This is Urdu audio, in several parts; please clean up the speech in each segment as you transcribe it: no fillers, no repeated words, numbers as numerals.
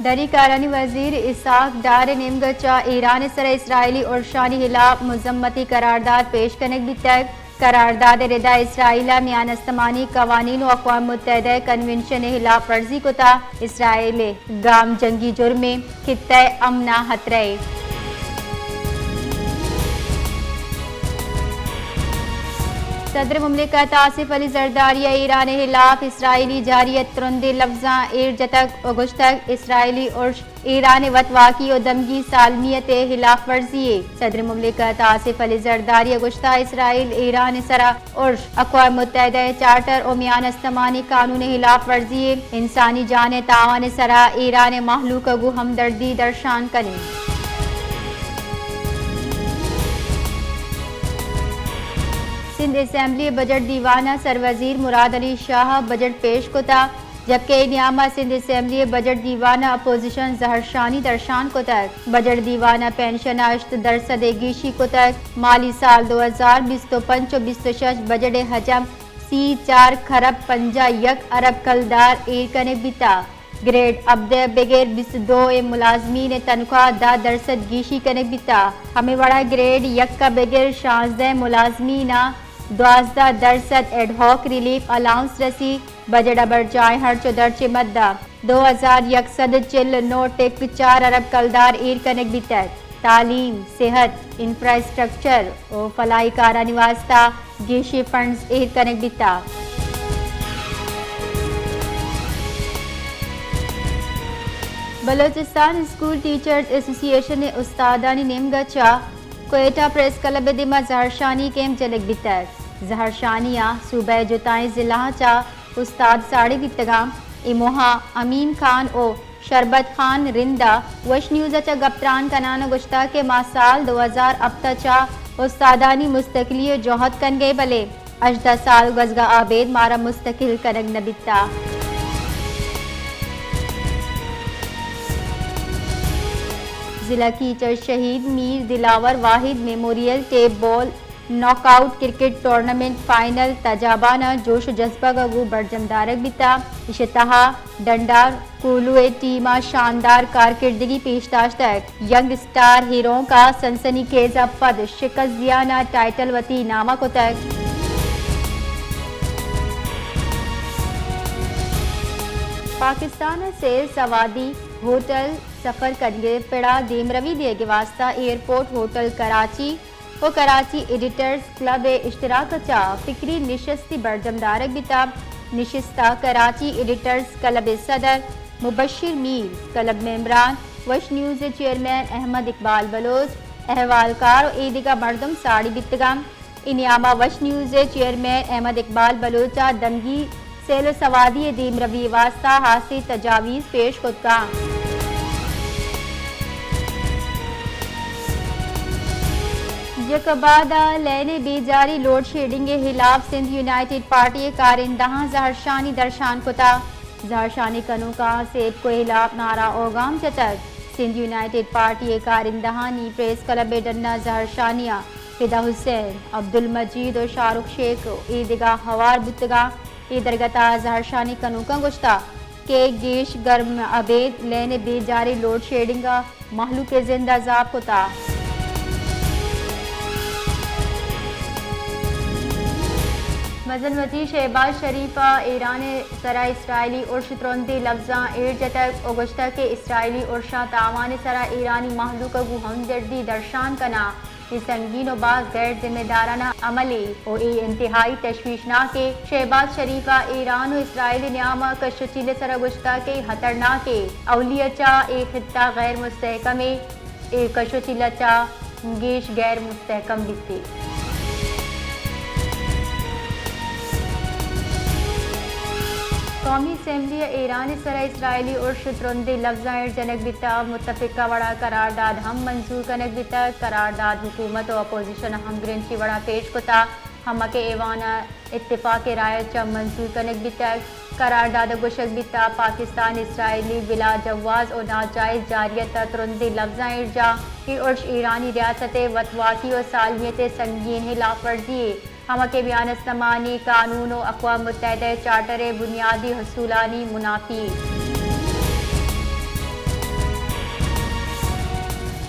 دری کارانی وزیر اسحاق ڈار نمگچا ایران سر اسرائیلی اور شانی خلاف مذمتی قرارداد پیش کرنے بھی تک قرارداد ردا اسرائیل میان استمانی قوانین و اقوام متحدہ کنونشن خلاف ورزی کو تا اسرائیل گام جنگی جرم خطہ امنا خطرہ صدر مملکت آصف علی زرداری ایران خلاف اسرائیلی جاریت ترندے لفظاں ایر جتک اگشتک اسرائیلی اور ایران وطواقی و دمگی سالمیت خلاف ورزی صدر مملکت آصف علی زرداری اگشتہ اسرائیل ایران سرا اور اقوام متحدہ چارٹر و میان استمانی قانون خلاف ورزی انسانی جان تاوان سرا ایران مخلوق گو ہمدردی درشان کریں سندھ اسمبلی بجٹ دیوانہ سروزیر مراد علی شاہ بجٹ پیش کو تا جبکہ نیامہ سندھ اسمبلی بجٹ دیوانہ اپوزیشن زہرشانی درشان کو تک بجٹ دیوانہ پینشن 8% گیشی کو تک مالی سال 2025-26 بجٹ حجم 4 خرب 51 ارب کلدار ایر کنے بیتا گریڈ ابدے بغیر 22 ملازمین تنخواہ 10% گیشی کنے بیتا ہمیں بڑا گریڈ 1 کا بغیر 16 ملازمین 12% ایڈ ہاک ریلیف الاؤنس رسی بجٹ ابر جائے ہر چودرچ مدہ 2140 نوٹک 4 ارب کلدار ایر کنک بھی تک تعلیم صحت انفراسٹرکچر و فلاحی کارانی واسطہ گیشی فنڈز ایر کنک بھی تا بلوچستان اسکول ٹیچرز ایسوسی ایشن نے استادانی نیم گچا کوئٹہ پریس کلب دما زہرشانی کیمپ جلک بھی تک زہرشانیہ صوبہ جتائیں ضلع چا استاد ساڑی گتگام اموہا امین خان او شربت خان رندہ وش نیوز چا گپتران کنانا گشتہ کے ماہ سال 2000 اب تچا استادانی مستقلی جوہد کن گئے بلے 18 سال گزگا آبید مارا مستقل کنگ نبیتا ضلع کیچر شہید میر دلاور واحد memorial tape ball knock out cricket tournament final تجابانہ جوش و جذبہ گو برجم دارک بیتا اشتہا ڈنڈار کولوے ٹیمہ شاندار کارکردگی پیشتاش تک ینگ سٹار ہیروں کا سنسنی خیز پد شکست دیانا ٹائٹل وتی نامہ کو تک پاکستان سے سوادی ہوٹل سفر کرنے پڑا دیم روی دے کے واسطہ ایئرپورٹ ہوٹل کراچی و کراچی ایڈیٹرز کلب اشتراک چا فکری نشستی برجم دارک بیتاب نشستہ کراچی ایڈیٹرز کلب صدر مبشر میر کلب ممبران وش نیوز چیئرمین احمد اقبال بلوچ احوالکار و ایدگا مردم ساڑی بیتگام انیامہ وش نیوز چیئرمین احمد اقبال بلوچا دمگی سیل و سوادی دیم روی واسطہ حاصل تجاویز پیش کتگا یکبادہ لینے بی جاری لوڈ شیڈنگ کے خلاف سندھ یونائٹڈ پارٹی کارندہاں زہرشانی درشان کتا زہرشانی کنو کا سیب کو خلاف نعرہ اوگام چتک سندھ یونائٹڈ پارٹی کارندہاں نی پریس کلب ڈنہ زہرشانیہ فدا حسین عبدالمجید و شارخ شیخ عیدگاہ ہوار بتگا ایدرگتا زہرشانی کنو کا گشتہ کہ گیش گرم عبید لینے بی جاری لوڈ شیڈنگ محلوق زندہ زاب کتا مزنوتی شہباز شریفہ ایران سرا اسرائیلی اور شتروندی لفظاں ایر جتک اگشتہ کے اسرائیلی اور شاہ تاوان سرا ایرانی محلوق گو ہمدردی درشان کنا یہ سنگین و باز غیر ذمہ دارانہ عملی اور ای انتہائی تشویشناک کے شہباز شریفہ ایران و اسرائیلی نیامہ کشچیل سرا گشتہ کے خطرناک اولیہ چا ایک خطہ غیر مستحکم ایک کشچیل چا گیش غیر مستحکم بیتی قومی اسمبلی ایران سرا اسرائیلی اور شترندی لفظاں جنک بیتا متفقہ وڑا قرارداد ہم منظور کنک بیتا قرارداد حکومت و اپوزیشن ہم گرنچی وڑا پیش کتا ہم کے ایوان اتفاق رائے چا منظور کنک بیتا قرارداد گوشک بیتا پاکستان اسرائیلی بلا جواز و ناجائز جاریت ترندی لفظاں ارجا کی ارش ایرانی ریاست وطواقی و سالمیت سنگین خلاف ورزی ہم کے بیان استمانی قانون و اقوام متحدہ چارٹر بنیادی حصولانی منافی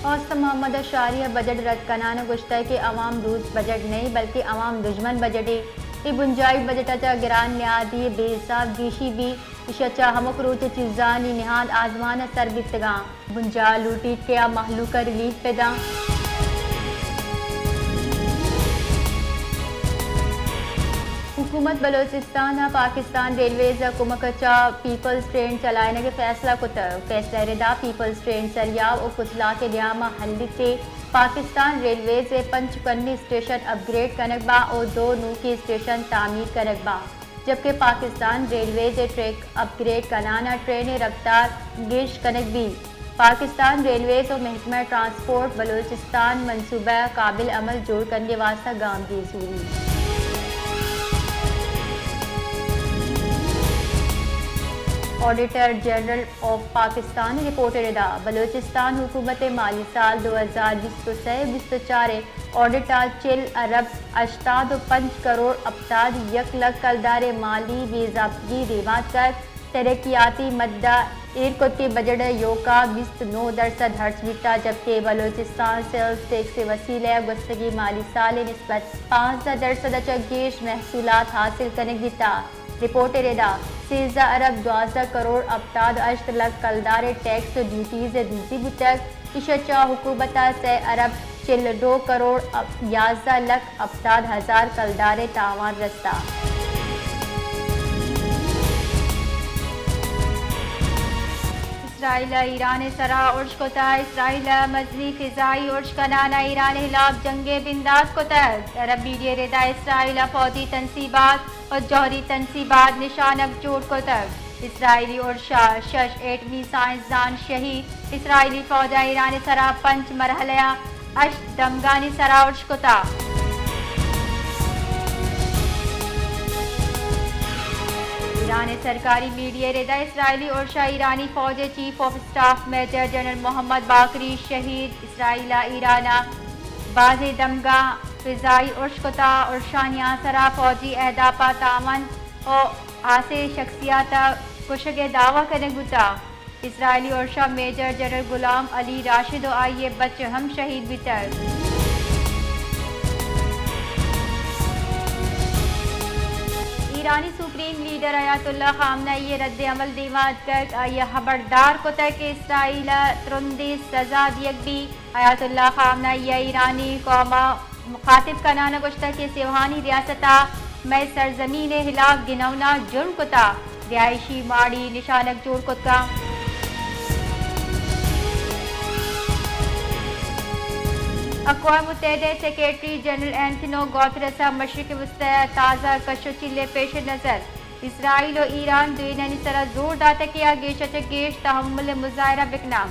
حسن محمد اشاریہ بجٹ رد کنانہ گشتہ کہ عوام دوست بجٹ نہیں بلکہ عوام دشمن بجٹ ہے یہ بنجائی بجٹ اچا گران نیادی بے حساب گیشی بھی اشچا ہمک روچ چیزانی نہاد آزمان سر بتگاں بنجا لوٹیٹ کیا محلوق ریلیف پیدا حکومت بلوچستان پاکستان ریلویز کمکچا پیپلز ٹرین چلائنے کے فیصلہ کو فیصلہ ردا پیپلز ٹرین سریاب اور کچلا کے نیامہ حلیتے پاکستان ریلویز پنچ کنی اسٹیشن اپ گریڈ کنکبا اور 2 نوکی اسٹیشن تعمیر کنکبا جبکہ پاکستان ریلویز ٹریک اپ گریڈ کنانا ٹرین رفتار گیش کنک بھی پاکستان ریلویز اور محکمہ ٹرانسپورٹ بلوچستان منصوبہ قابل عمل جوڑ کرنے واسطہ گام کی ضروری auditor general of Pakistan report ردا بلوچستان حکومت مالی سال 2023-24 آڈیٹر 4 ارب 85 کروڑ ابتاد 1 لاکھ کلدار مالی بے ضابطگی ریوات کر ترقیاتی مدہ ایرکوتی بجٹ یوکا 29% ہرچ بیتا جبکہ بلوچستان سیلز ٹیکس سے وسیلہ گستگی مالی سال نسبت 15% چگیش محصولات حاصل کرنے بیتا رپورٹ ردا 13 ارب 12 کروڑ ابتاد 8 لاکھ کلدار ٹیکس ڈیوٹیز دوسری بتک اشچا حکومت 3 ارب 42 کروڑ 11 لاکھ ابتاد ہزار کلدار تاوان رستہ اسرائیل ایران سرا عرش کو اسرائیل مزنی فضائی عرش کنانا ایران خلاف جنگ بنداز کو تحت عرب میڈیا ردا اسرائیل فوجی تنصیبات اور جوہری تنصیبات نشانک چوٹ کو تک اسرائیلی عرشہ 6 ایٹمی سائنسدان شہید اسرائیلی فوجہ ایران سرا 5 مرحلہ دمگانی سرا عرش کو تا ایران سرکاری میڈیا ردا اسرائیلی عرشہ ایرانی فوج chief of staff major general محمد باقری شہید اسرائیل ایرانہ باز دمگاہ فضائی عرش کو تا عرشانیاں سرا فوجی اہدافہ تعاون اور آسے شخصیات کشگ دعویٰ کرنے گتا اسرائیلی عرشہ میجر جنرل غلام علی راشد و آئیے بچ ہم شہید بتر ایرانی سپریم لیڈر آیت اللہ خامنہ یہ رد عمل دیوات کر یہ خبردار کو تک اسرائیل ترندی سزا دیگ بھی آیت اللہ خامنہ یہ ایرانی قوما مخاطب کنانا گشتہ کے سیوہانی ریاستہ میں سرزمین خلاف گنونا جرم کتا رہائشی ماڑی نشانک جوڑ کتا اقوام متحدہ سیکریٹری جنرل اینتونیو گوتریس مشرق وسطی تازہ کشو چلے پیش نظر اسرائیل و ایران دوینانی سرا زور داتا کیا گیش گیش تحمل مظاہرہ بکنا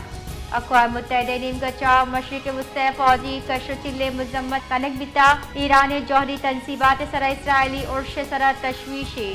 اقوام متحدہ نیم گچا مشرق وسطی فوجی کشو چلے مذمت کنک بتا ایران جوہری تنصیبات سرا اسرائیلی عرش سرا تشویشی